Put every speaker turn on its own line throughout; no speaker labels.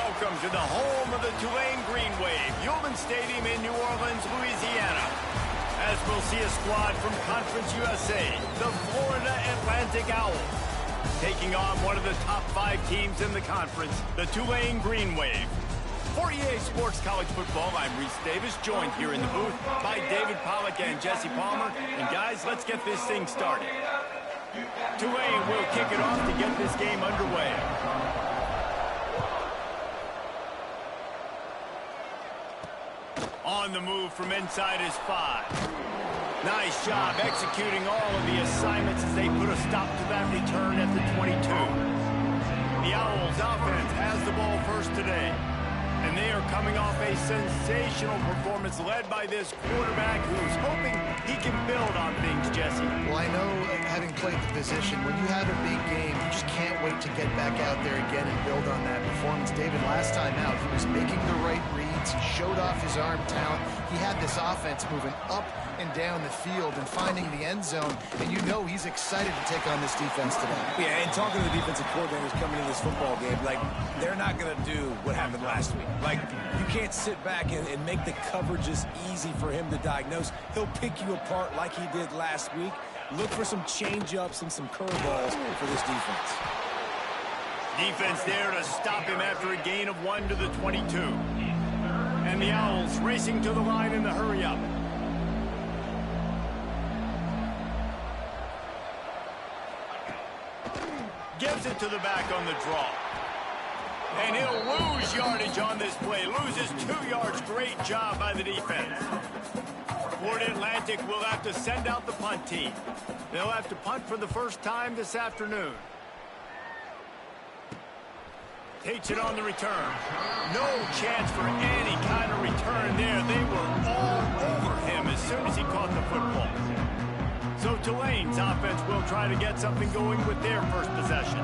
Welcome to the home of the Tulane Green Wave, Yulman Stadium in New Orleans, Louisiana. As we'll see a squad from Conference USA, the Florida Atlantic Owls, taking on one of the top 5 teams in the conference, the Tulane Green Wave. For EA Sports College Football, I'm Reese Davis, joined here in the booth by David Pollack and Jesse Palmer. And guys, let's get this thing started. Tulane will kick it off to get this game underway. On the move from inside his 5. Nice job executing all of the assignments as they put a stop to that return at the 22. The Owls offense has the ball first today. And they are coming off a sensational performance led by this quarterback who's hoping he can build on things, Jesse.
Well, I know, having played the position, when you have a big game, you just can't wait to get back out there again and build on that performance. David, last time out, he was making the right reads. He showed off his arm talent. He had this offense moving up and down the field and finding the end zone. And you know he's excited to take on this defense today.
Yeah, and talking to the defensive coordinators coming into this football game, like, they're not going to do what happened last week. Like, you can't sit back and make the coverages easy for him to diagnose. He'll pick you apart like he did last week. Look for some change-ups and some curveballs for this defense.
Defense there to stop him after a gain of 1 to the 22. And the Owls racing to the line in the hurry-up. Gives it to the back on the draw. And he'll lose yardage on this play. Loses 2 yards. Great job by the defense. Florida Atlantic will have to send out the punt team. They'll have to punt for the first time this afternoon. Takes it on the return. No chance for any kind of return there. They were all over him as soon as he caught the football. So Tulane's offense will try to get something going with their first possession.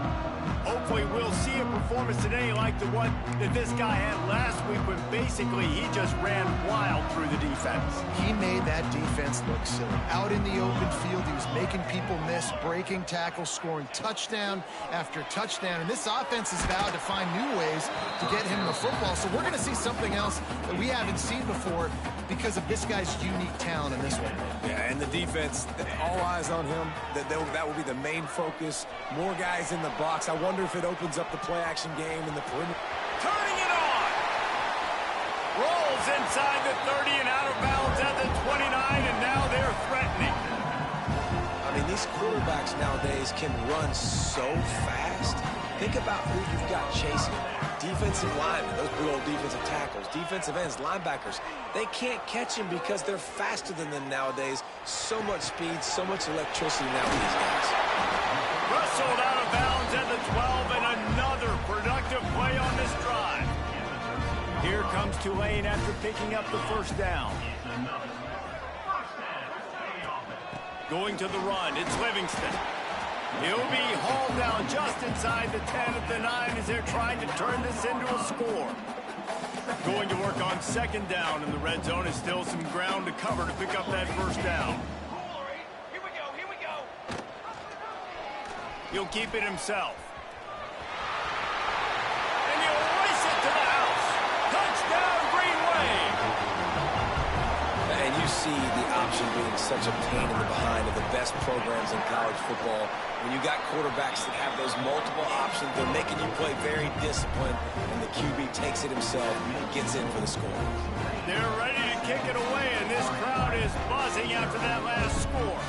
Hopefully we'll see a performance today like the one that this guy had last week when basically he just ran wild through the defense.
He made that defense look silly. Out in the open field, he was making people miss, breaking tackles, scoring touchdown after touchdown. And this offense has vowed to find new ways to get him the football. So we're going to see something else that we haven't seen before because of this guy's unique talent in this one.
Yeah, and the defense, all eyes on him. That will be the main focus. More guys in the box. I wonder if it opens up the play-action game in the perimeter.
Turning it on! Rolls inside the 30 and out of bounds at the 29, and now they're threatening.
I mean, these quarterbacks nowadays can run so fast. Think about who you've got chasing. Defensive linemen, those big old defensive tackles, defensive ends, linebackers. They can't catch him because they're faster than them nowadays. So much speed, so much electricity now with these guys.
Wrestled out of bounds at the 12, and another productive play on this drive. Here comes Tulane after picking up the first down. Going to the run, it's Livingston. He'll be hauled down just inside the 10 at the 9 as they're trying to turn this into a score. Going to work on second down in the red zone is still some ground to cover to pick up that first down.
Here we go.
He'll keep it himself. And he'll race it to the house. Touchdown, Green Wave!
And you see the option being such a pain in the behind of the best programs in college football. When you got quarterbacks that have those multiple options, they're making you play very disciplined, and the QB takes it himself and gets in for the score.
They're ready to kick it away, and this crowd is buzzing after that last score.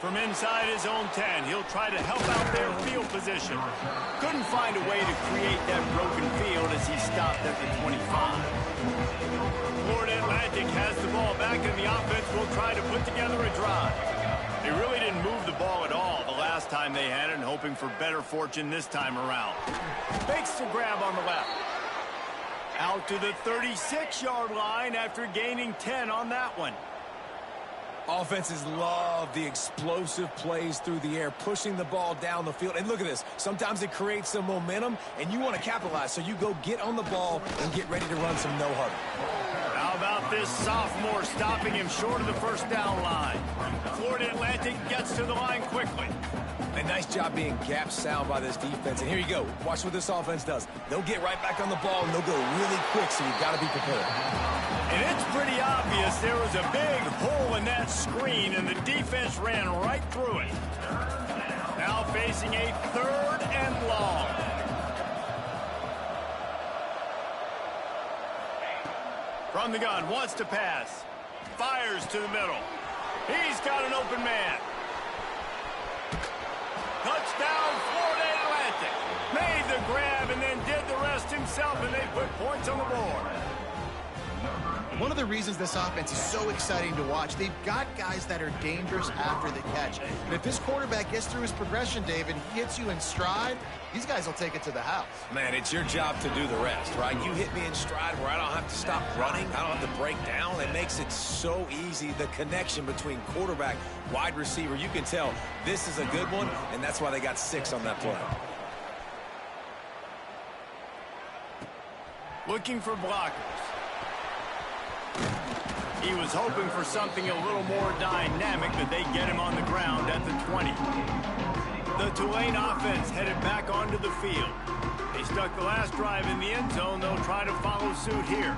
From inside his own 10, he'll try to help out their field position. Couldn't find a way to create that broken field as he stopped at the 25. Florida Atlantic has the ball back, and the offense will try to put together a drive. They really didn't move the ball at all the last time they had it, and hoping for better fortune this time around. Fakes the grab on the left. Out to the 36-yard line after gaining 10 on that one.
Offenses love the explosive plays through the air, pushing the ball down the field. And look at this. Sometimes it creates some momentum, and you want to capitalize. So you go get on the ball and get ready to run some no-huddle.
How about this sophomore stopping him short of the first down line. Florida Atlantic gets to the line quickly.
A nice job being gap sound by this defense. And here you go. Watch what this offense does. They'll get right back on the ball, and they'll go really quick, so you've got to be prepared.
And it's pretty obvious there was a big hole in that screen, and the defense ran right through it. Now facing a 3rd and long. From the gun, wants to pass. Fires to the middle. He's got an open man. Touchdown, Florida Atlantic. Made the grab and then did the rest himself, and they put points on the board.
One of the reasons this offense is so exciting to watch, they've got guys that are dangerous after the catch. And if this quarterback gets through his progression, David, he hits you in stride, these guys will take it to the house.
Man, it's your job to do the rest, right? You hit me in stride where I don't have to stop running. I don't have to break down. It makes it so easy, the connection between quarterback, wide receiver. You can tell this is a good one, and that's why they got 6 on that play.
Looking for blockers. He was hoping for something a little more dynamic, but they get him on the ground at the 20. The Tulane offense headed back onto the field. They stuck the last drive in the end zone. They'll try to follow suit here.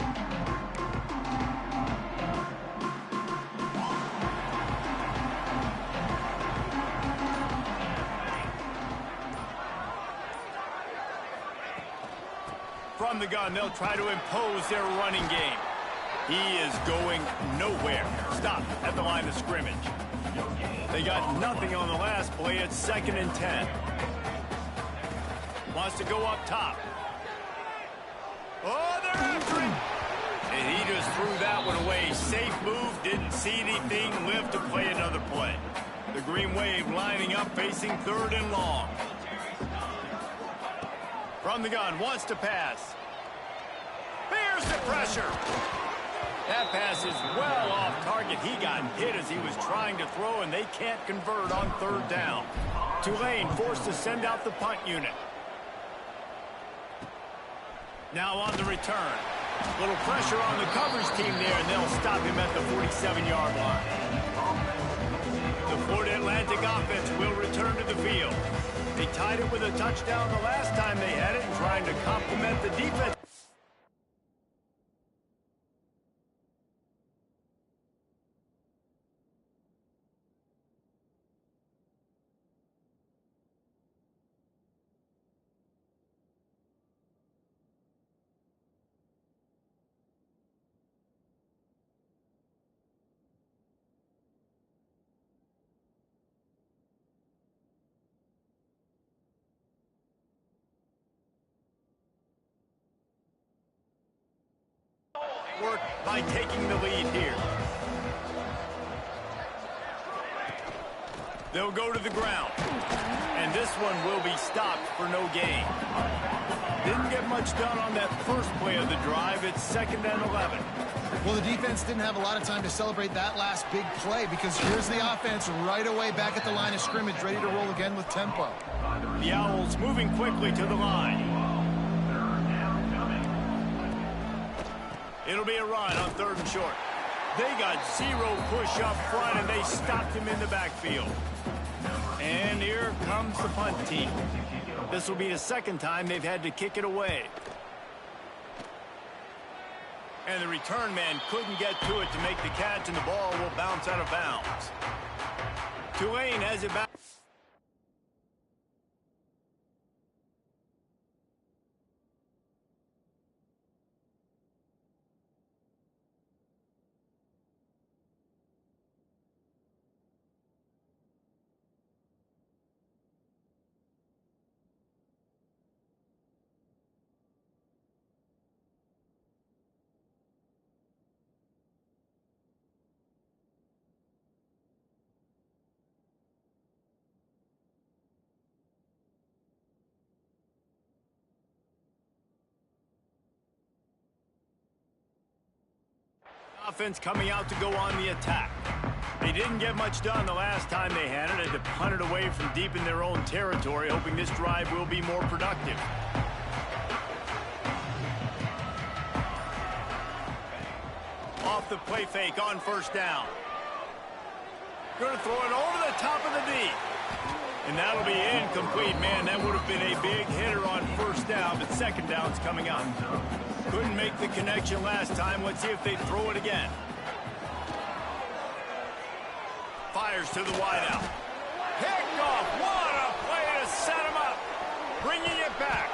From the gun, they'll try to impose their running game. He is going nowhere. Stopped at the line of scrimmage. They got nothing on the last play. It's 2nd and 10. Wants to go up top. Oh, they're after him. And he just threw that one away. Safe move, didn't see anything, lived to play another play. The Green Wave lining up, facing 3rd and long. From the gun, wants to pass. Here's the pressure. That pass is well off target. He got hit as he was trying to throw, and they can't convert on 3rd down. Tulane forced to send out the punt unit. Now on the return. Little pressure on the coverage team there, and they'll stop him at the 47-yard line. The Florida Atlantic offense will return to the field. They tied it with a touchdown the last time they had it, and trying to complement the defense. Work by taking the lead here. They'll go to the ground. And this one will be stopped for no gain. Didn't get much done on that first play of the drive. It's 2nd and 11.
Well, the defense didn't have a lot of time to celebrate that last big play, because here's the offense right away back at the line of scrimmage, ready to roll again with tempo.
The Owls moving quickly to the line. It'll be a run on 3rd and short. They got 0 push up front, and they stopped him in the backfield. And here comes the punt team. This will be the 2nd time they've had to kick it away. And the return man couldn't get to it to make the catch, and the ball will bounce out of bounds. Tulane has it back. Offense coming out to go on the attack. They didn't get much done the last time they had it. Had to punt it away from deep in their own territory, hoping this drive will be more productive. Off the the play fake on first down. Going to throw it over the top of the D. And that'll be incomplete. Man, that would have been a big hitter on first down, but second down's coming up. Couldn't make the connection last time. Let's see if they throw it again. Fires to the wideout. Picked off. What a play to set him up. Bringing it back.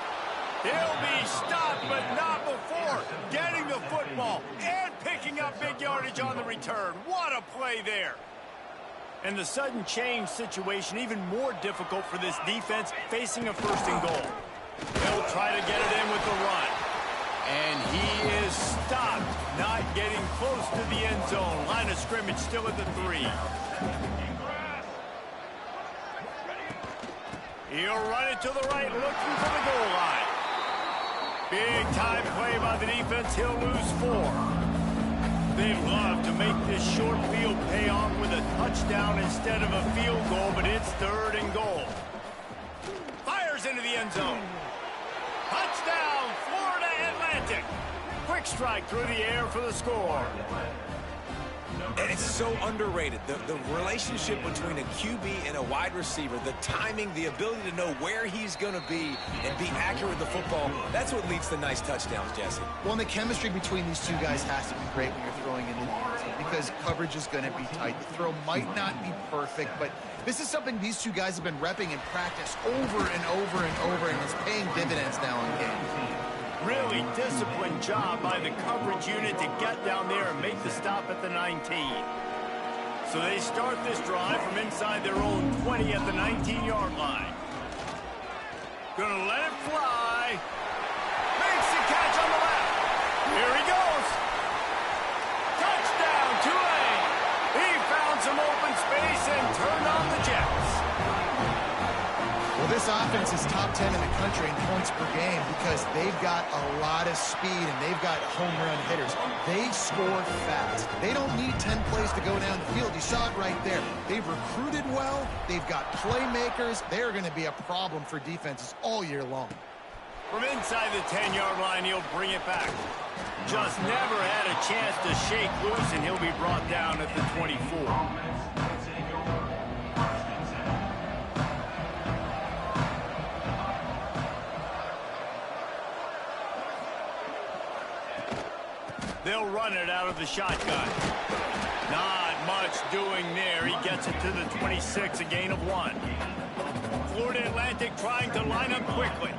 He'll be stopped, but not before getting the football and picking up big yardage on the return. What a play there. And the sudden change situation even more difficult for this defense facing a first and goal. They'll try to get it in with the run. And he is stopped, not getting close to the end zone. Line of scrimmage still at the 3. He'll run it to the right, looking for the goal line. Big time play by the defense. He'll lose 4. They'd love to make this short field pay off with a touchdown instead of a field goal, but it's 3rd and goal. Fires into the end zone. Touchdown, Florida Atlantic. Quick strike through the air for the score.
And it's so underrated. The relationship between a QB and a wide receiver, the timing, the ability to know where he's going to be and be accurate with the football, that's what leads to nice touchdowns, Jesse.
Well, and the chemistry between these two guys has to be great when you're throwing into the end zone because coverage is going to be tight. The throw might not be perfect, but this is something these two guys have been repping in practice over and over and over, and it's paying dividends now in games.
Really disciplined job by the coverage unit to get down there and make the stop at the 19. So they start this drive from inside their own 20 at the 19-yard line. Gonna let it fly. Makes the catch on the left. Here he goes. Touchdown, Tulane. He found some open space and turned on the Jets.
Well, this offense is top 10 in the country in points per game because they've got a lot of speed and they've got home run hitters. They score fast. They don't need 10 plays to go down the field. You saw it right there. They've recruited well. They've got playmakers. They're going to be a problem for defenses all year long.
From inside the 10-yard line, he'll bring it back. Just never had a chance to shake loose, and he'll be brought down at the 24. They'll run it out of the shotgun. Not much doing there. He gets it to the 26, a gain of 1. Florida Atlantic trying to line up quickly.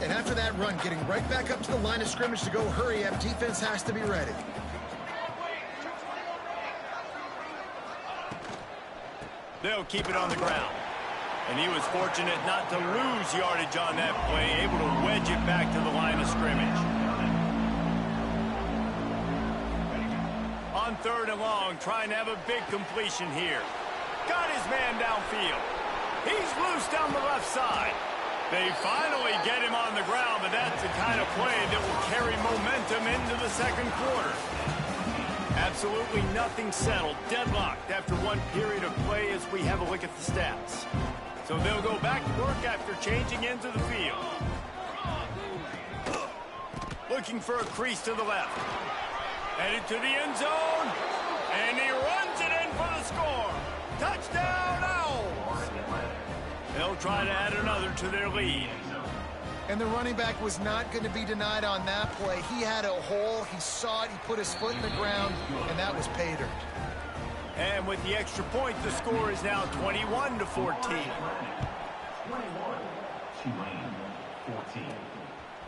And after that run, getting right back up to the line of scrimmage to go hurry up, defense has to be ready.
They'll keep it on the ground. And he was fortunate not to lose yardage on that play, able to wedge it back to the line of scrimmage. On 3rd and long, trying to have a big completion here. Got his man downfield. He's loose down the left side. They finally get him on the ground, but that's the kind of play that will carry momentum into the second quarter. Absolutely nothing settled, deadlocked after one period of play as we have a look at the stats. So they'll go back to work after changing into the field. Looking for a crease to the left. Headed to the end zone, and he runs it in for the score. Touchdown, Owls! They'll try to add another to their lead.
And the running back was not going to be denied on that play. He had a hole, he saw it, he put his foot in the ground, and that was pay dirt.
And with the extra point, the score is now 21-14.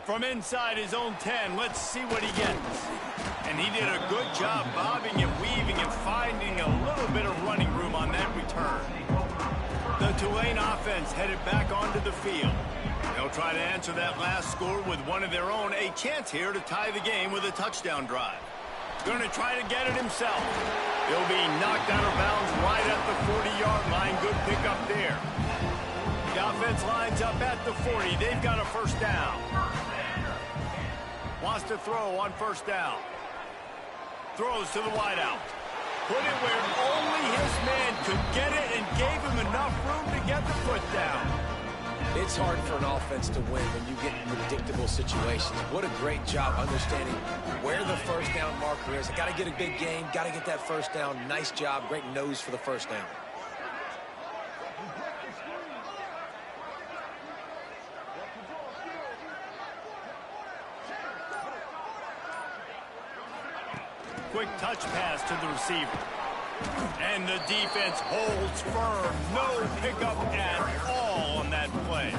From inside his own 10, let's see what he gets. And he did a good job bobbing and weaving and finding a little bit of running room on that return. The Tulane offense headed back onto the field. They'll try to answer that last score with one of their own. A chance here to tie the game with a touchdown drive. Going to try to get it himself. He'll be knocked out of bounds right at the 40-yard line. Good pickup there. The offense lines up at the 40. They've got a first down. Wants to throw on first down. Throws to the wideout. Put it where only his man could get it and gave him enough room to get the foot down.
It's hard for an offense to win when you get in predictable situations. What a great job understanding where the first down marker is. I got to get a big gain, got to get that first down. Nice job, great nose for the first down.
Quick touch pass to the receiver. And the defense holds firm. No pickup at all on that play.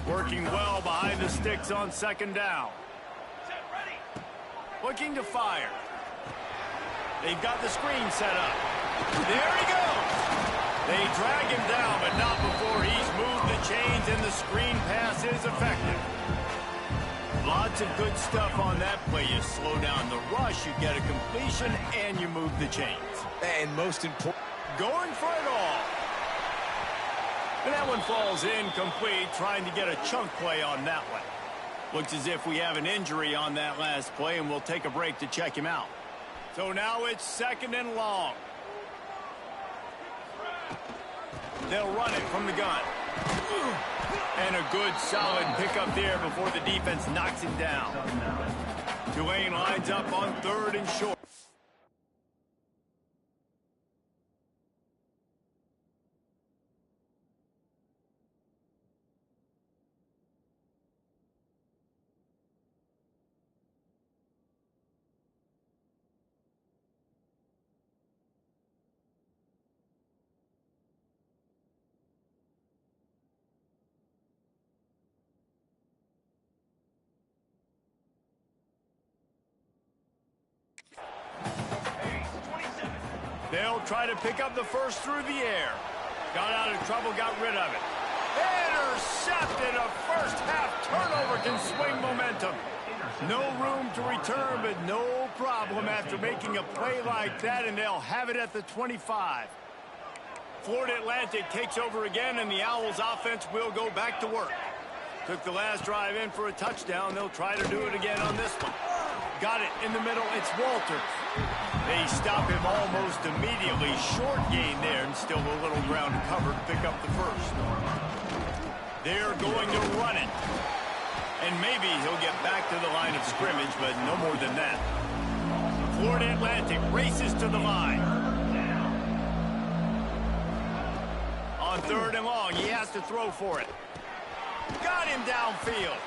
Working well behind the sticks on second down. Looking to fire. They've got the screen set up. There he goes. They drag him down, but not before he's moved the chains, and the screen pass is effective. Lots of good stuff on that play. You slow down the rush, you get a completion, and you move the chains.
And most important,
going for it all. And that one falls incomplete, trying to get a chunk play on that one. Looks as if we have an injury on that last play, and we'll take a break to check him out. So now it's 2nd and long. They'll run it from the gun. And a good solid pickup there before the defense knocks him down. Tulane lines up on 3rd and short. They'll try to pick up the first through the air. Got out of trouble, got rid of it. Intercepted. A first-half turnover can swing momentum. No room to return, but no problem after making a play like that, and they'll have it at the 25. Florida Atlantic takes over again, and the Owls offense will go back to work. Took the last drive in for a touchdown. They'll try to do it again on this one. Got it in the middle. It's Walters. They stop him almost immediately. Short gain there, and still a little ground to cover to pick up the first. They're going to run it. And maybe he'll get back to the line of scrimmage, but no more than that. Florida Atlantic races to the line. On 3rd and long, he has to throw for it. Got him downfield.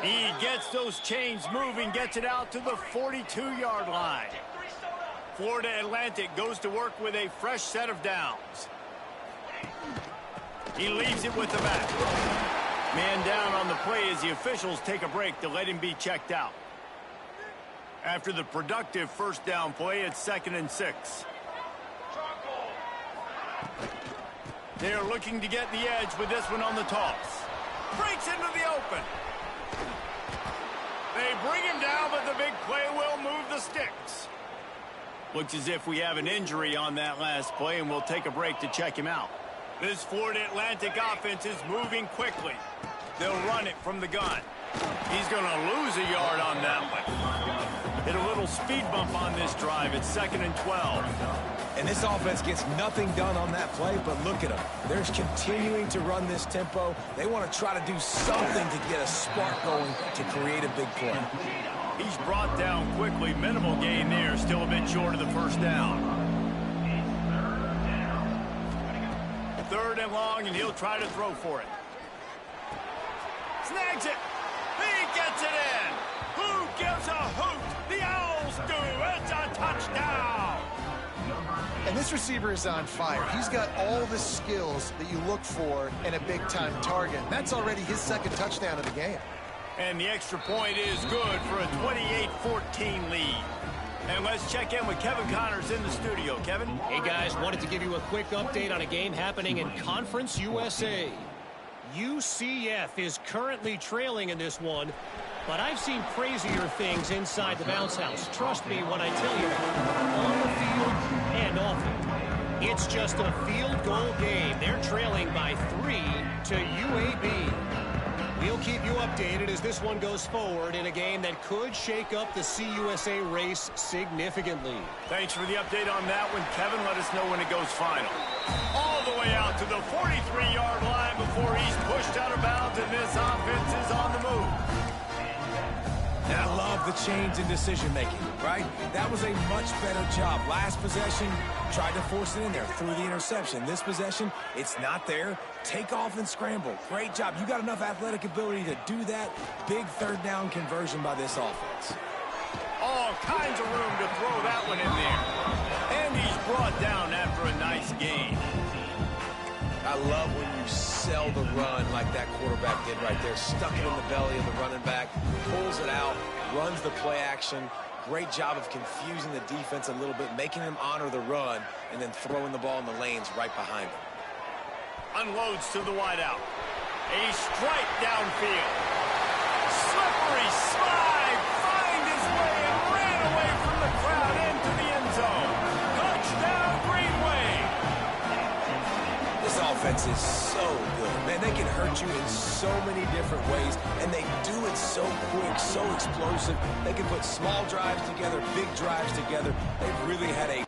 He gets those chains moving, gets it out to the 42-yard line. Florida Atlantic goes to work with a fresh set of downs. He leaves it with the back. Man down on the play as the officials take a break to let him be checked out. After the productive first down play, it's 2nd and 6. They're looking to get the edge with this one on the toss. Breaks into the open. They bring him down, but the big play will move the sticks. Looks as if we have an injury on that last play, and we'll take a break to check him out. This Florida Atlantic offense is moving quickly. They'll run it from the gun. He's going to lose a yard on that one. Hit a little speed bump on this drive. It's 2nd and 12.
and this offense gets nothing done on that play, but look at them. They're continuing to run this tempo. They want to try to do something to get a spark going to create a big play.
He's brought down quickly. Minimal gain there. Still a bit short of the first down. 3rd and long, and he'll try to throw for it. Snags it. He gets it in. Who gives a hoot? The Owls do. It's a touchdown.
And this receiver is on fire. He's got all the skills that you look for in a big-time target. That's already his 2nd touchdown of the game.
And the extra point is good for a 28-14 lead. And let's check in with Kevin Connors in the studio. Kevin?
Hey, guys. Wanted to give you a quick update on a game happening in Conference USA. UCF is currently trailing in this one, but I've seen crazier things inside the bounce house. Trust me when I tell you, on the field and off it. It's just a field goal game. They're trailing by 3 to UAB. We'll keep you updated as this one goes forward in a game that could shake up the CUSA race significantly.
Thanks for the update on that one, Kevin. Let us know when it goes final. All the way out to the 43-yard line before he's pushed out of bounds, and this offense is on the move.
And I love the change in decision-making, right? That was a much better job. Last possession, tried to force it in there, threw the interception. This possession, it's not there. Take off and scramble. Great job. You got enough athletic ability to do that. Big third down conversion by this offense.
All kinds of room to throw that one in there. And he's brought down after a nice gain.
I love when you sell the run like that quarterback did right there. Stuck it in the belly of the running back, pulls it out, runs the play action. Great job of confusing the defense a little bit, making them honor the run, and then throwing the ball in the lanes right behind him.
Unloads to the wideout. A strike downfield. Slippery slide. Find his way and ran away from the crowd into the end zone. Touchdown, Green Wave.
This offense is so good. Man, they can hurt you in so many different ways, and they do it so quick, so explosive. They can put small drives together, big drives together. They've really had a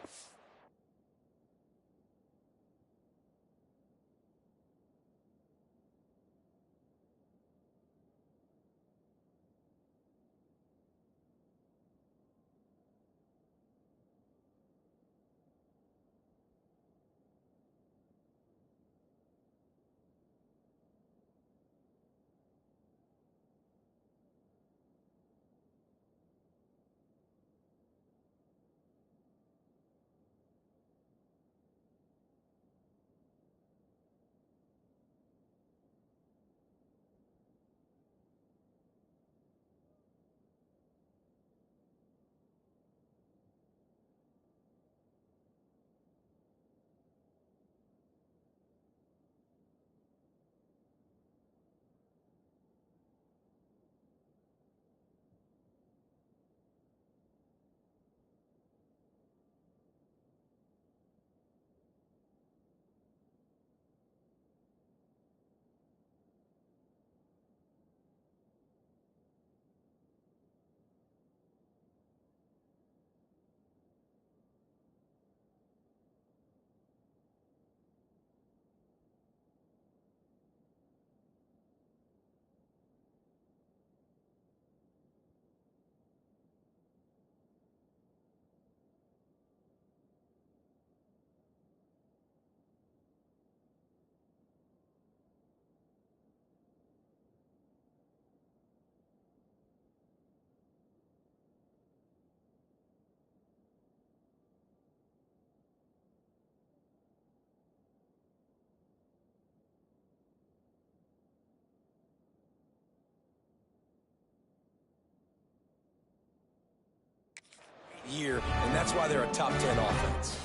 year, and that's why they're a top 10 offense.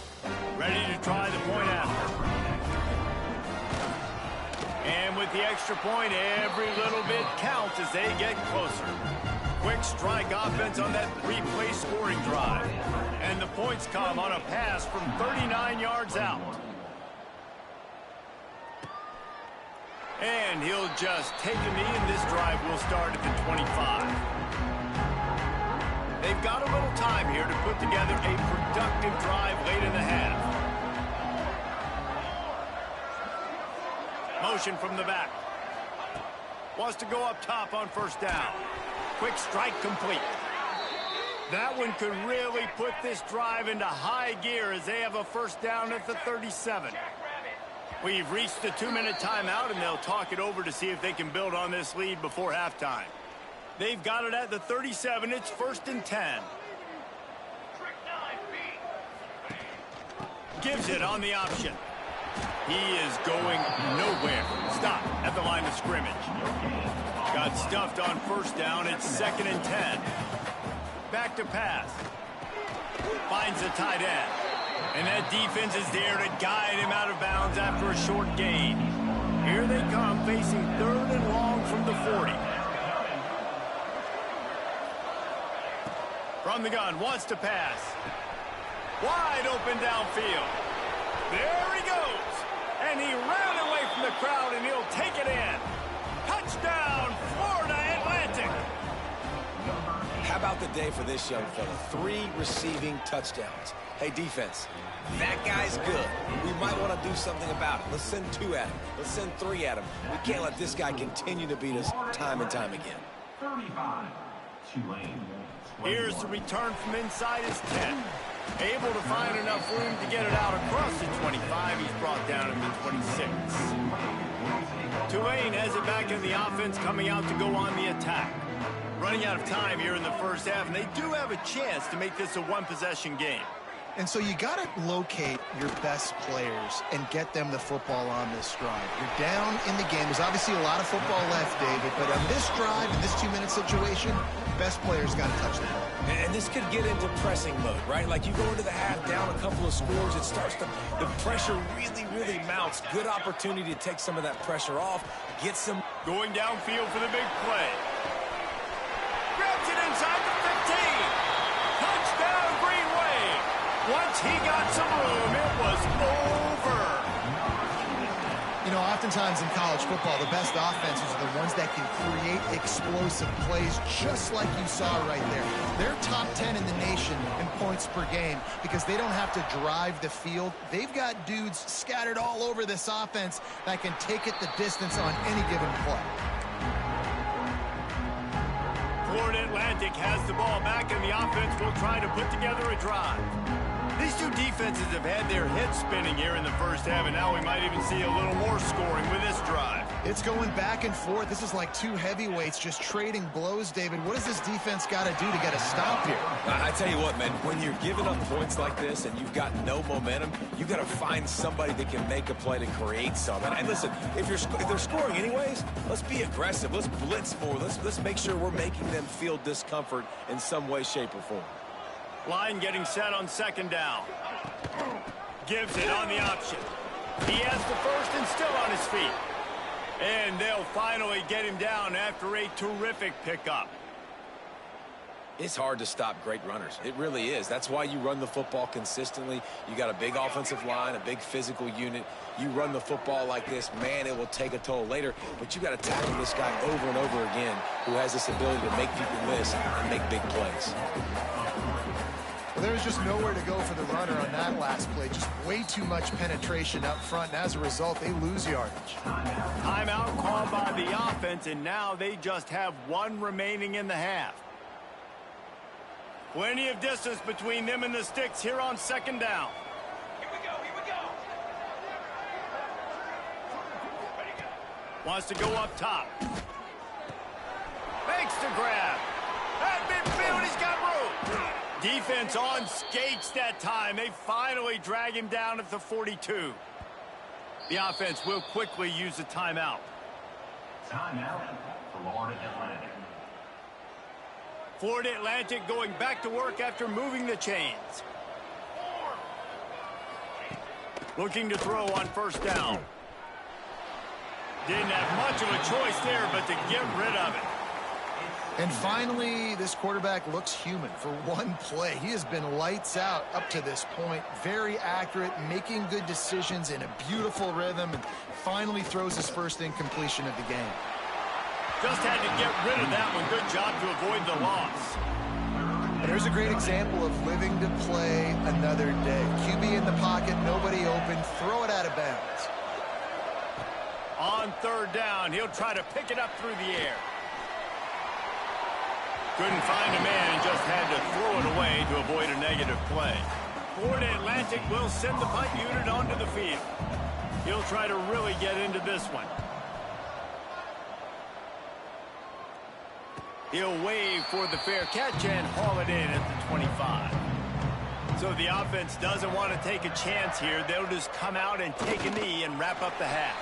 Ready to try the point after. And with the extra point, every little bit counts as they get closer. Quick strike offense on that three-play scoring drive. And the points come on a pass from 39 yards out. And he'll just take a knee, and this drive will start at the 25. They've got a little time here to put together a productive drive late in the half. Motion from the back. Wants to go up top on first down. Quick strike complete. That one could really put this drive into high gear as they have a first down at the 37. We've reached the 2-minute timeout, and they'll talk it over to see if they can build on this lead before halftime. They've got it at the 37. It's 1st and 10. Gives it on the option. He is going nowhere. Stop at the line of scrimmage. Got stuffed on first down. It's 2nd and 10. Back to pass. Finds the tight end. And that defense is there to guide him out of bounds after a short gain. Here they come, facing 3rd and long from the 40. From the gun, wants to pass. Wide open downfield. There he goes. And he ran away from the crowd, and he'll take it in. Touchdown,
about the day for this young fella? 3 receiving touchdowns. Hey, defense, that guy's good. We might want to do something about it. Let's send 2 at him. Let's send 3 at him. We can't let this guy continue to beat us time and time again.
35, Tulane.
Here's the return from inside his 10. Able to find enough room to get it out across the 25. He's brought down in the 26. Tulane has it back in the offense, coming out to go on the attack. Running out of time here in the first half, and they do have a chance to make this a one-possession game.
And so you got to locate your best players and get them the football on this drive. You're down in the game. There's obviously a lot of football left, David, but on this drive, in this 2-minute situation, best players got to touch the ball.
And this could get into pressing mode, right? Like you go into the half down a couple of scores, it starts to, the pressure really, really mounts. Good opportunity to take some of that pressure off, get some.
Going downfield for the big play. Grabs it inside the 15. Touchdown, Green Wave. Once he got some room, it was over.
You know, oftentimes in college football, the best offenses are the ones that can create explosive plays, just like you saw right there. They're top 10 in the nation in points per game because they don't have to drive the field. They've got dudes scattered all over this offense that can take it the distance on any given play.
Florida Atlantic has the ball back, and the offense will try to put together a drive. These two defenses have had their heads spinning here in the first half, and now we might even see a little more scoring with this drive.
It's going back and forth. This is like 2 heavyweights just trading blows, David. What does this defense got to do to get a stop here?
I tell you what, man, when you're giving up points like this and you've got no momentum, you've got to find somebody that can make a play to create some. And listen, if they're scoring anyways, let's be aggressive. Let's blitz more. Let's make sure we're making them feel discomfort in some way, shape, or form.
Line getting set on second down. Gives it on the option. He has the first and still on his feet. And they'll finally get him down after a terrific pickup.
It's hard to stop great runners. It really is. That's why you run the football consistently. You got a big offensive line, a big physical unit. You run the football like this, man, it will take a toll later. But you got to tackle this guy over and over again who has this ability to make people miss and make big plays.
Well, there was just nowhere to go for the runner on that last play. Just way too much penetration up front, and as a result, they lose yardage.
Timeout called by the offense, and now they just have 1 remaining in the half. Plenty of distance between them and the sticks here on second down.
Here we go, here we go.
Wants to go up top. Makes the grab. At midfield, he's got room. Defense on skates that time. They finally drag him down at the 42. The offense will quickly use a timeout.
Timeout, Florida Atlantic.
Florida Atlantic going back to work after moving the chains. Looking to throw on first down. Didn't have much of a choice there, but to get rid of it.
And finally, this quarterback looks human for 1 play. He has been lights out up to this point. Very accurate, making good decisions in a beautiful rhythm, and finally throws his first incompletion of the game.
Just had to get rid of that one. Good job to avoid the loss.
And there's a great example of living to play another day. QB in the pocket, nobody open, throw it out of bounds.
On third down, he'll try to pick it up through the air. Couldn't find a man and just had to throw it away to avoid a negative play. Florida Atlantic will send the punt unit onto the field. He'll try to really get into this one. He'll wave for the fair catch and haul it in at the 25. So the offense doesn't want to take a chance here. They'll just come out and take a knee and wrap up the half.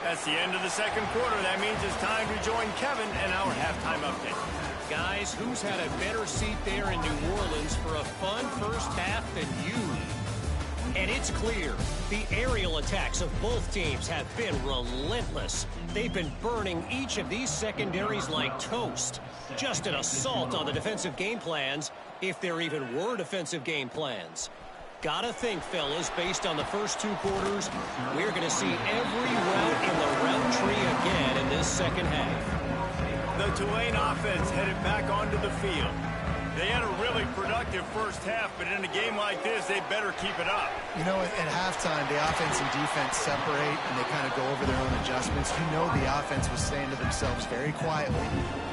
That's the end of the second quarter. That means it's time to join Kevin and our halftime update.
Guys, who's had a better seat there in New Orleans for a fun first half than you? And it's clear, the aerial attacks of both teams have been relentless. They've been burning each of these secondaries like toast. Just an assault on the defensive game plans, if there even were defensive game plans. Gotta think, fellas, based on the first 2 quarters, we're going to see every route in the route tree again in this second half.
the Tulane offense headed back onto the field. They had a really productive first half, but in a game like this, they better keep it up.
You know, at halftime, the offense and defense separate, and they kind of go over their own adjustments. You know the offense was saying to themselves very quietly,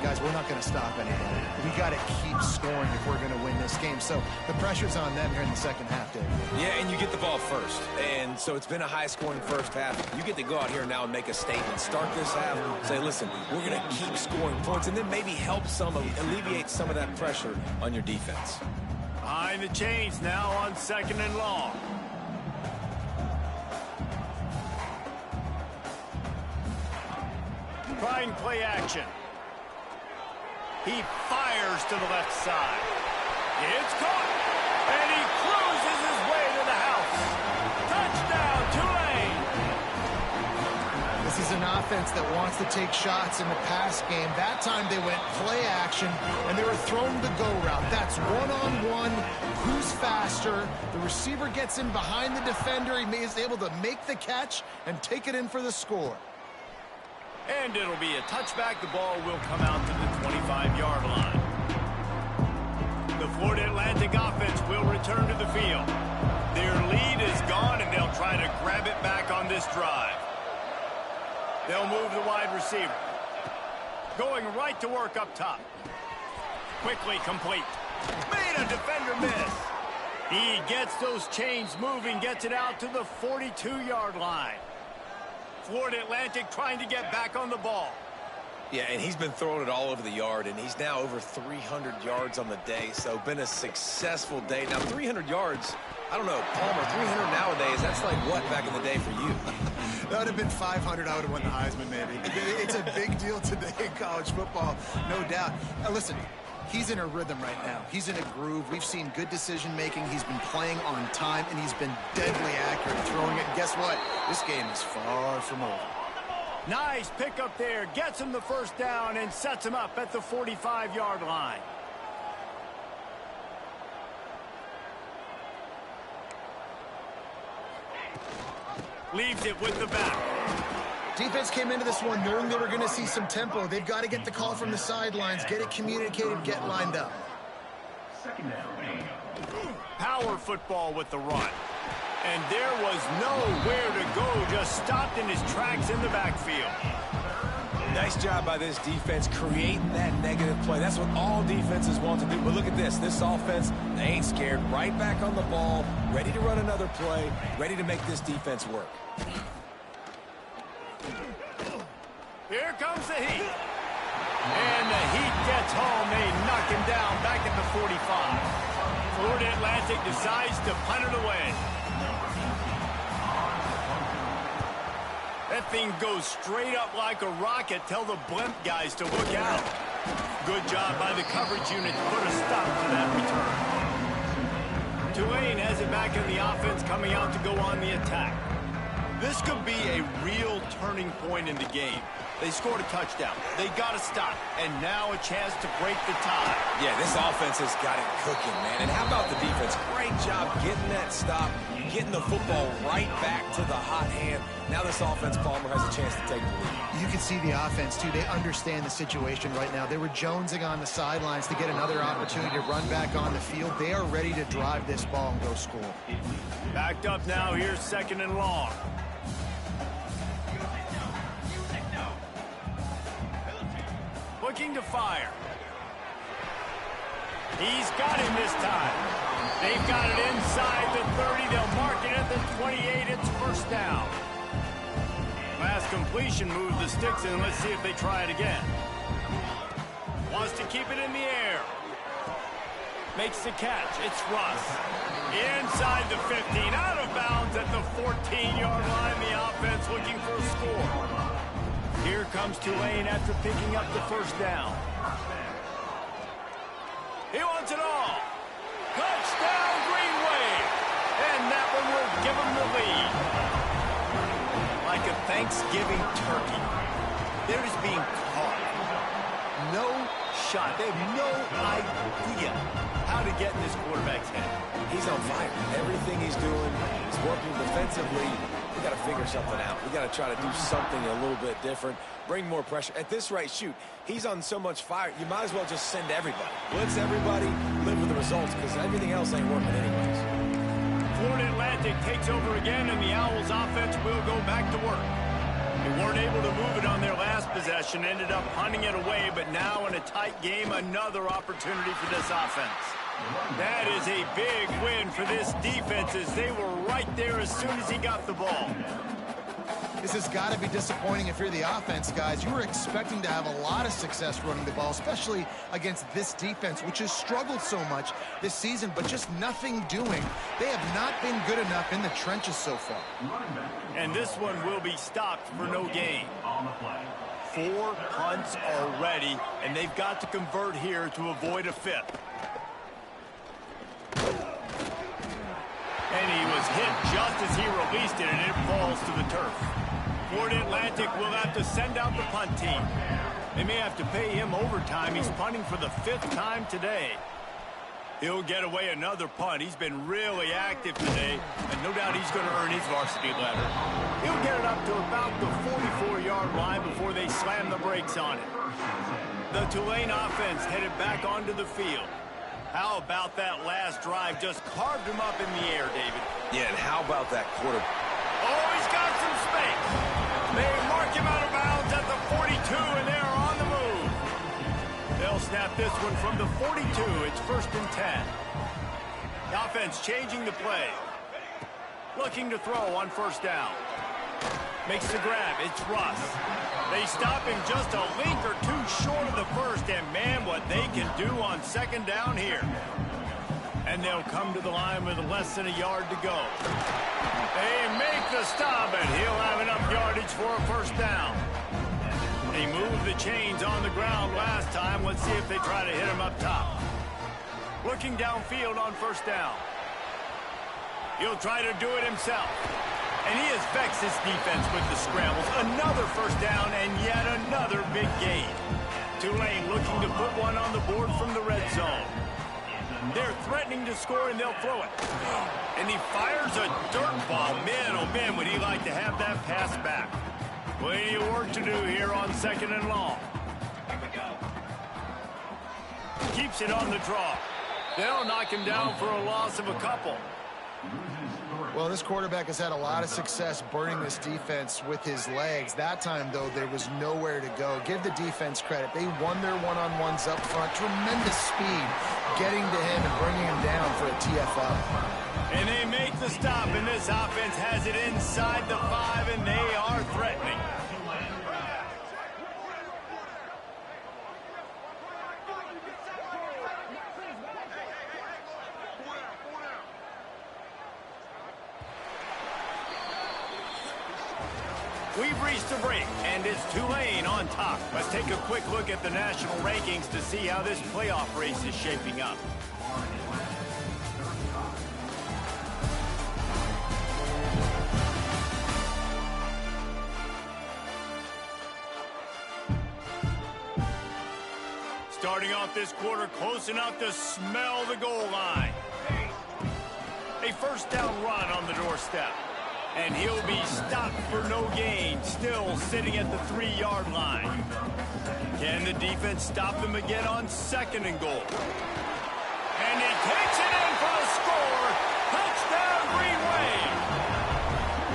guys, we're not going to stop anything. We got to keep scoring if we're going to win this game. So the pressure's on them here in the second half, Dave.
Yeah, and you get the ball first. And so it's been a high-scoring first half. You get to go out here now and make a statement. Start this half, say, listen, we're going to keep scoring points, and then maybe help alleviate some of that pressure on your defense.
Behind the chains now on 2nd and long. Trying play action. He fires to the left side. It's caught. And he cruises his way to the house. Touchdown, Tulane.
This is an offense that wants to take shots in the pass game. That time they went play action, and they were throwing the go route. That's one-on-one. Who's faster? The receiver gets in behind the defender. He is able to make the catch and take it in for the score.
And it'll be a touchback. The ball will come out to the 25-yard line. The Florida Atlantic offense will return to the field. Their lead is gone, and they'll try to grab it back on this drive. They'll move the wide receiver. Going right to work up top. Quickly complete. Made a defender miss. He gets those chains moving, gets it out to the 42-yard line. Florida Atlantic trying to get back on the ball.
Yeah, and he's been throwing it all over the yard, and he's now over 300 yards on the day, so been a successful day. Now, 300 yards, I don't know, Palmer, 300 nowadays, that's like what back in the day for you?
That would have been 500. I would have won the Heisman, maybe. It's a big deal today in college football, no doubt. Now, listen, he's in a rhythm right now. He's in a groove. We've seen good decision-making. He's been playing on time, and he's been deadly accurate throwing it. And guess what? This game is far from over.
Nice pick up there. Gets him the first down and sets him up at the 45-yard line. Leaves it with the back.
Defense came into this one knowing they were going to see some tempo. They've got to get the call from the sidelines, get it communicated, get lined up.
Power football with the run. And there was nowhere to go, just stopped in his tracks in the backfield.
Nice job by this defense creating that negative play. That's what all defenses want to do. But look at this. This offense, they ain't scared. Right back on the ball, ready to run another play, ready to make this defense work.
Here comes the heat. And the heat gets home. They knock him down back at the 45. Florida Atlantic decides to punt it away. That thing goes straight up like a rocket. Tell the blimp guys to look out. Good job by the coverage unit to put a stop to that return. Tulane has it back in the offense, coming out to go on the attack. This could be a real turning point in the game. They scored a touchdown. They got to stop. And now a chance to break the tie.
Yeah, this offense has got it cooking, man. And how about the defense? Great job getting that stop, getting the football right back to the hot hand. Now this offense, Palmer, has a chance to take the lead.
You can see the offense, too. They understand the situation right now. They were jonesing on the sidelines to get another opportunity to run back on the field. They are ready to drive this ball and go score.
Backed up now. Here's 2nd and long. Looking to fire. He's got him this time. They've got it inside the 30. They'll mark it at the 28. It's first down. Last completion moved the sticks in. Let's see if they try it again. Wants to keep it in the air. Makes the catch. It's Russ. Inside the 15. Out of bounds at the 14-yard line. The offense looking for a score. Here comes Tulane after picking up the first down. He wants it all. Touchdown, Green Wave. And that one will give him the lead. Like a Thanksgiving turkey. They're just being caught. No shot. They have no idea how to get in this quarterback's head.
He's on fire. Everything he's doing is working defensively. We got to figure something out. We got to try to do something a little bit different. Bring more pressure. At this rate, shoot, he's on so much fire, you might as well just send everybody. Blitz everybody, live with the results, because everything else ain't working anyways.
Florida Atlantic takes over again, and the Owls offense will go back to work. They weren't able to move it on their last possession, ended up punting it away, but now in a tight game, another opportunity for this offense. That is a big win for this defense, as they were right there as soon as he got the ball.
This has got to be disappointing if you're the offense, guys. You were expecting to have a lot of success running the ball, especially against this defense, which has struggled so much this season, but just nothing doing. They have not been good enough in the trenches so far.
And this one will be stopped for no gain. 4 punts already, and they've got to convert here to avoid a fifth. And he was hit just as he released it, and it falls to the turf. Florida Atlantic will have to send out the punt team. They may have to pay him overtime. He's punting for the 5th time today. He'll get away another punt. He's been really active today, and no doubt he's going to earn his varsity letter. He'll get it up to about the 44-yard line before they slam the brakes on it. The Tulane offense headed back onto the field. How about that last drive? Just carved him up in the air, David.
Yeah, and how about that quarter?
Oh, he's got some space. They mark him out of bounds at the 42, and they're on the move. They'll snap this one from the 42. It's 1st and 10. The offense changing the play. Looking to throw on 1st down. Makes the grab. It's Russ. They stop him just a link or two short of the 1st, and man, what they can do on 2nd down here. And they'll come to the line with less than a yard to go. They make the stop, and he'll have enough yardage for a 1st down. They moved the chains on the ground last time. Let's see if they try to hit him up top. Looking downfield on 1st down. He'll try to do it himself. And he has vexed his defense with the scrambles. Another 1st down and yet another big gain. Tulane looking to put one on the board from the red zone. They're threatening to score, and they'll throw it. And he fires a dirt ball. Man, oh man, would he like to have that pass back. Plenty of work to do here on 2nd and long. Keeps it on the draw. They'll knock him down for a loss of a couple.
Well, this quarterback has had a lot of success burning this defense with his legs. That time, though, there was nowhere to go. Give the defense credit. They won their one-on-ones up front. Tremendous speed getting to him and bringing him down for a TFL.
And they make the stop, and this offense has it inside the 5, and they are threatening. We've reached a break, and it's Tulane on top. Let's take a quick look at the national rankings to see how this playoff race is shaping up. Starting off this quarter close enough to smell the goal line. A 1st down run on the doorstep. And he'll be stopped for no gain, still sitting at the 3-yard line. Can the defense stop them again on 2nd and goal? And he takes it in for the score. Touchdown, Green Wave.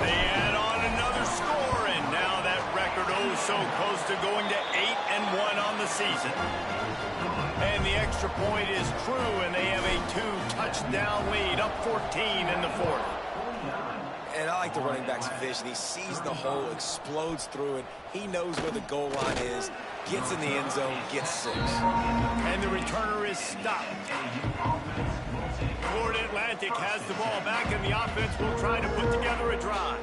They add on another score, and now that record so close to going to 8-1 on the season. And the extra point is true, and they have a 2-touchdown lead, up 14 in the 4th.
And I like the running back's vision. He sees the hole, explodes through it. He knows where the goal line is, gets in the end zone, gets 6.
And the returner is stopped. Florida Atlantic has the ball back, and the offense will try to put together a drive.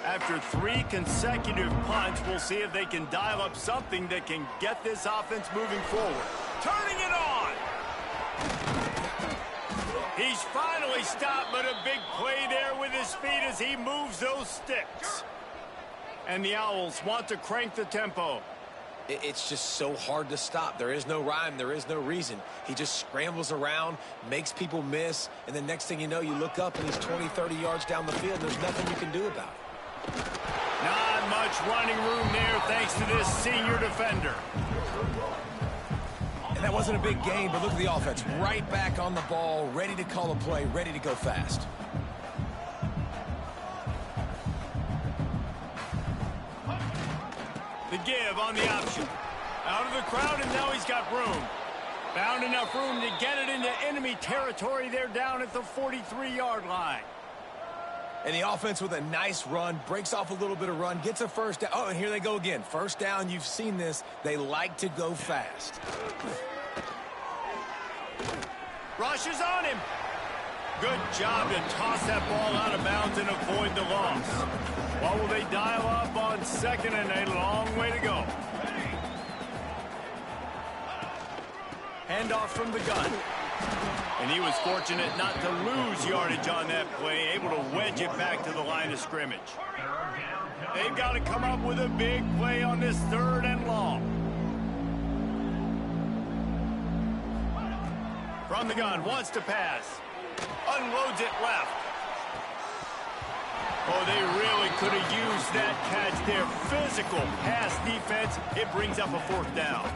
After 3 consecutive punts, we'll see if they can dial up something that can get this offense moving forward. Turning it on! He's finally stopped, but a big play there with his feet as he moves those sticks. And the Owls want to crank the tempo.
It's just so hard to stop. There is no rhyme. There is no reason. He just scrambles around, makes people miss, and the next thing you know, you look up and he's 20, 30 yards down the field. There's nothing you can do about it.
Not much running room there thanks to this senior defender.
And that wasn't a big gain, but look at the offense. Right back on the ball, ready to call a play, ready to go fast.
The give on the option. Out of the crowd, and now he's got room. Found enough room to get it into enemy territory there down at the 43-yard line.
And the offense with a nice run, breaks off a little bit of run, gets a first down. Oh, and here they go again. First down, you've seen this. They like to go fast.
Rushes on him. Good job to toss that ball out of bounds and avoid the loss. What will they dial up on second and a long way to go? Handoff from the gun. And he was fortunate not to lose yardage on that play, able to wedge it back to the line of scrimmage. They've got to come up with a big play on this third and long. From the gun, wants to pass. Unloads it left. Oh, they really could have used that catch there. Physical pass defense. It brings up a fourth down.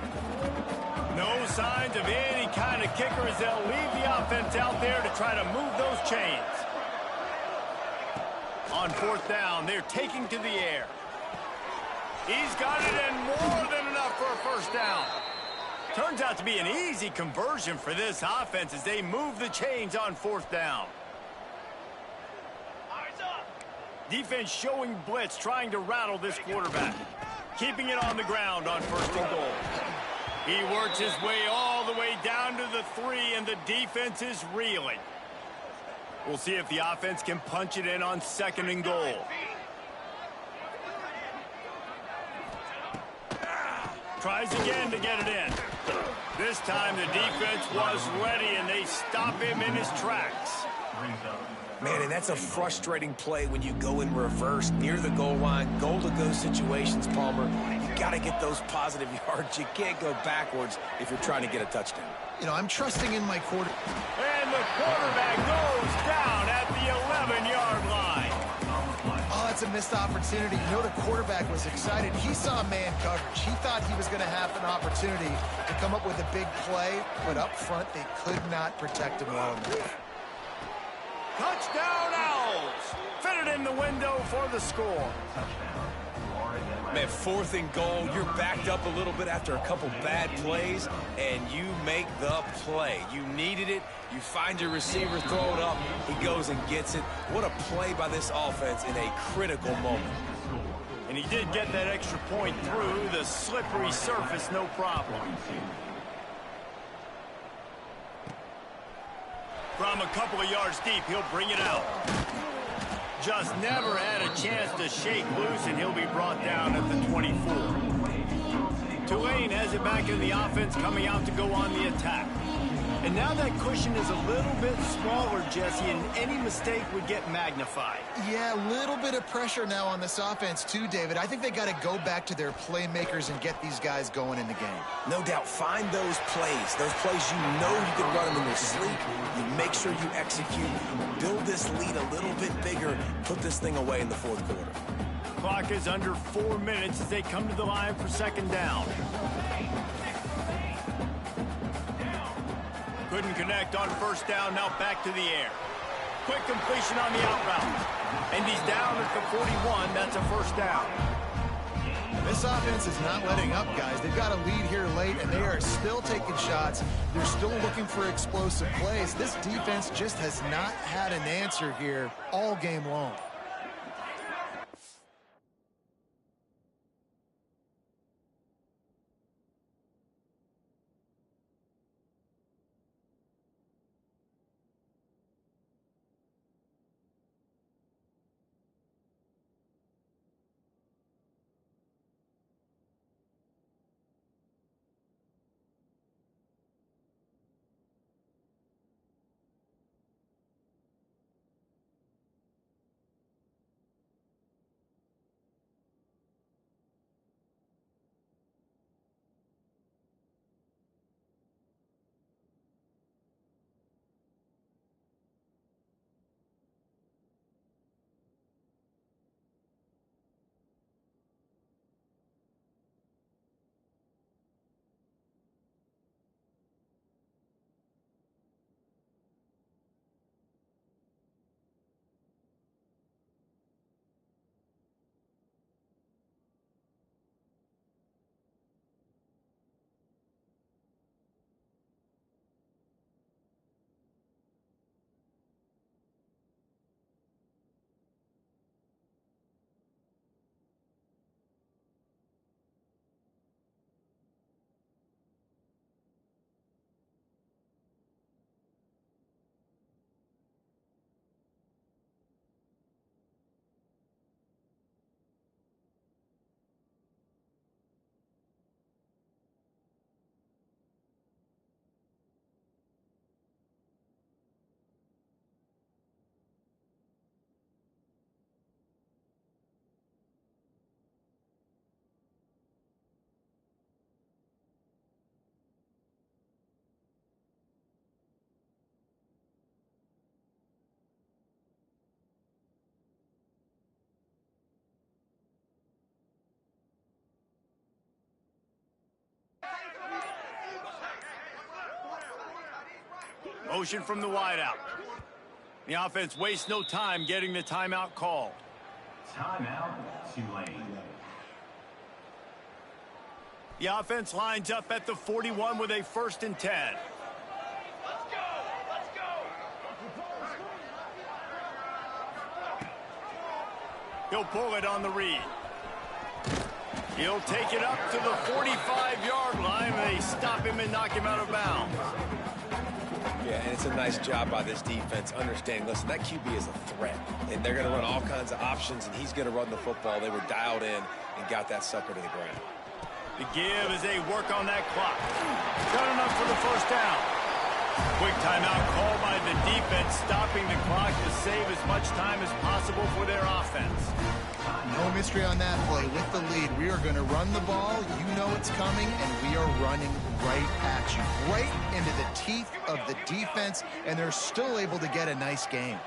No signs of any kind of kicker as they'll leave the offense out there to try to move those chains. On fourth down, they're taking to the air. He's got it and more than enough for a first down. Turns out to be an easy conversion for this offense as they move the chains on fourth down. Defense showing blitz, trying to rattle this quarterback. Keeping it on the ground on first and goal. He works his way all the way down to the 3, and the defense is reeling. We'll see if the offense can punch it in on second and goal. Tries again to get it in. This time the defense was ready, and they stop him in his tracks.
Man, and that's a frustrating play when you go in reverse near the goal line, goal-to-go situations, Palmer. You got to get those positive yards. You can't go backwards if you're trying to get a touchdown.
You know, I'm trusting in my quarter.
And the quarterback goes down at the 11-yard line.
Oh, that's a missed opportunity. You know, the quarterback was excited. He saw man coverage. He thought he was going to have an opportunity to come up with a big play, but up front, they could not protect him well enough.
Touchdown Owls! Fitted in the window for the score.
Man, fourth and goal, you're backed up a little bit after a couple bad plays, and you make the play. You needed it. You find your receiver, throw it up. He goes and gets it. What a play by this offense in a critical moment.
And he did get that extra point through the slippery surface, no problem. From a couple of yards deep, he'll bring it out. Just never had a chance to shake loose, and he'll be brought down at the 24. Tulane has it back in the offense, coming out to go on the attack. And now that cushion is a little bit smaller, Jesse, and any mistake would get magnified.
Yeah, a little bit of pressure now on this offense too, David. I think they got to go back to their playmakers and get these guys going in the game.
No doubt, find those plays you know you can run them in your sleep. You make sure you execute, build this lead a little bit bigger, put this thing away in the fourth quarter.
Clock is under 4 minutes as they come to the line for second down. Couldn't connect on first down, now back to the air. Quick completion on the out route. And he's down at the 41, that's a first down.
This offense is not letting up, guys. They've got a lead here late, and they are still taking shots. They're still looking for explosive plays. This defense just has not had an answer here all game long.
Motion from the wideout. The offense wastes no time getting the timeout called.
Timeout, Tulane.
The offense lines up at the 41 with a 1st and 10.
Let's go! Let's go!
He'll pull it on the read. He'll take it up to the 45-yard line. They stop him and knock him out of bounds.
Yeah, and it's a nice job by this defense understanding, listen, that QB is a threat, and they're going to run all kinds of options, and he's going to run the football. They were dialed in and got that sucker to the ground.
The give as they work on that clock. Done enough for the 1st down. Quick timeout called by the defense, stopping the clock to save as much time as possible for their offense.
No mystery on that play. With the lead, we are going to run the ball. You know it's coming, and we are running right at you, right into the teeth of the defense, and they're still able to get a nice game.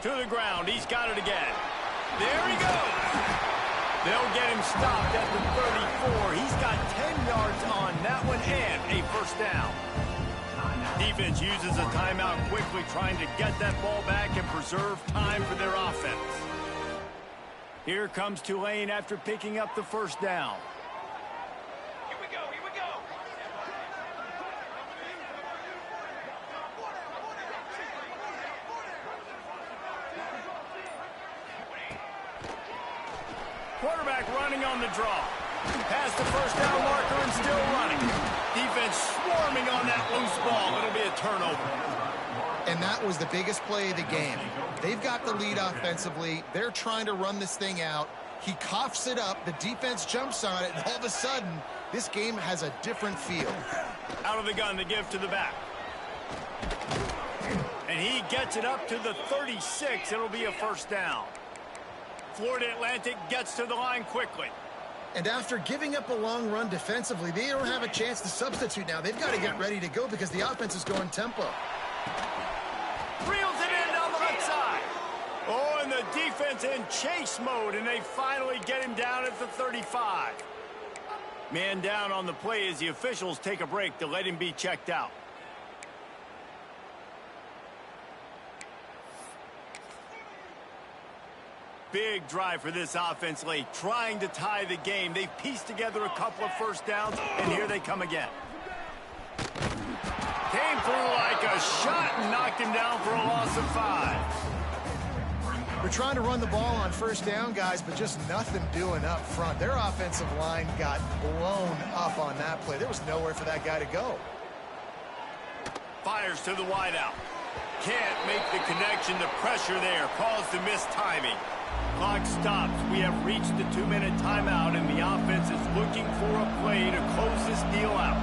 To the ground. He's got it again. There he goes. They'll get him stopped at the 34. He's got 10 yards on that one and a 1st down. Defense uses a timeout quickly, trying to get that ball back and preserve time for their offense. Here comes Tulane after picking up the 1st down.
Here we go! Here we go!
Quarterback running on the draw. Past the 1st down marker and still running. Defense swarming on that loose ball. It'll be a turnover.
And that was the biggest play of the game. They've got the lead offensively. They're trying to run this thing out. He coughs it up. The defense jumps on it. And all of a sudden, this game has a different feel.
Out of the gun, the give to the back. And he gets it up to the 36. It'll be a 1st down. Florida Atlantic gets to the line quickly.
And after giving up a long run defensively, they don't have a chance to substitute now. They've got to get ready to go because the offense is going tempo.
Reels it in down the left side. Oh, and the defense in chase mode, and they finally get him down at the 35. Man down on the play as the officials take a break to let him be checked out. Big drive for this offense late, trying to tie the game. They've pieced together a couple of 1st downs, and here they come again. Came through like a shot and knocked him down for a loss of 5.
We're trying to run the ball on 1st down, guys, but just nothing doing up front. Their offensive line got blown up on that play. There was nowhere for that guy to go.
Fires to the wideout. Can't make the connection. The pressure there caused the missed timing. Clock stops. We have reached the 2-minute timeout, and the offense is looking for a play to close this deal out.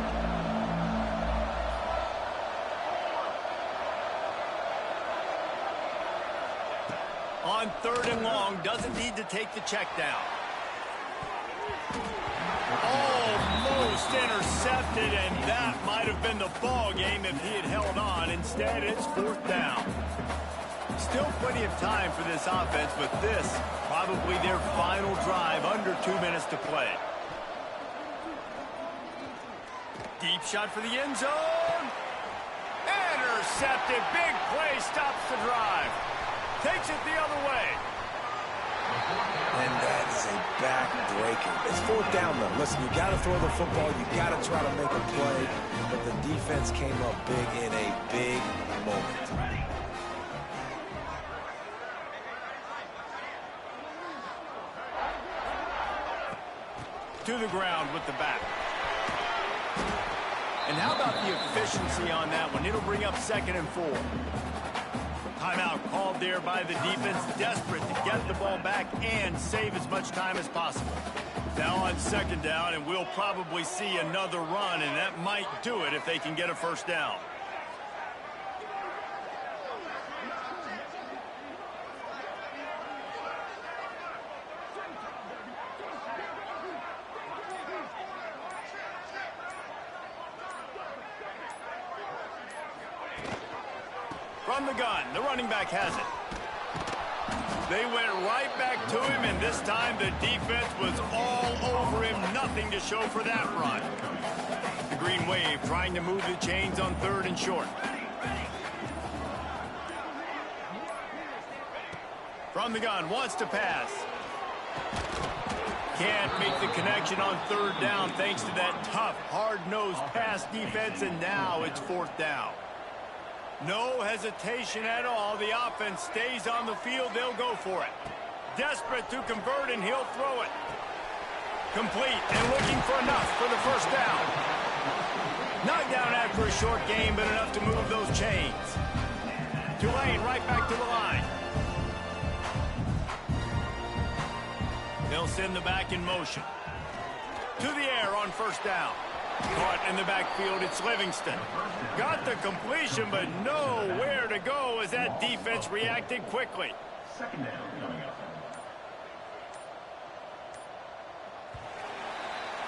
On 3rd and long, doesn't need to take the check down. Almost intercepted, and that might have been the ball game if he had held on. Instead, it's 4th down. Still plenty of time for this offense, but this probably their final drive, under 2 minutes to play. Deep shot for the end zone. Intercepted. Big play stops the drive. Takes it the other way.
And that is a back-breaker. It's 4th down, though. Listen, you got to throw the football. You got to try to make a play. But the defense came up big in a big moment.
To the ground with the back. And how about the efficiency on that one? It'll bring up 2nd and 4. Timeout called there by the defense, desperate to get the ball back and save as much time as possible. Now on 2nd down, and we'll probably see another run, and that might do it if they can get a 1st down. From the gun, the running back has it. They went right back to him, and this time the defense was all over him. Nothing to show for that run. The Green Wave trying to move the chains on 3rd and short. From the gun, wants to pass. Can't make the connection on 3rd down thanks to that tough, hard-nosed pass defense, and now it's 4th down. No hesitation at all. The offense stays on the field. They'll go for it. Desperate to convert, and he'll throw it. Complete and looking for enough for the 1st down. Knocked down after a short game, but enough to move those chains. Tulane right back to the line. They'll send the back in motion. To the air on 1st down. Caught in the backfield, it's Livingston. Got the completion, but nowhere to go as that defense reacted quickly.
2nd down coming up.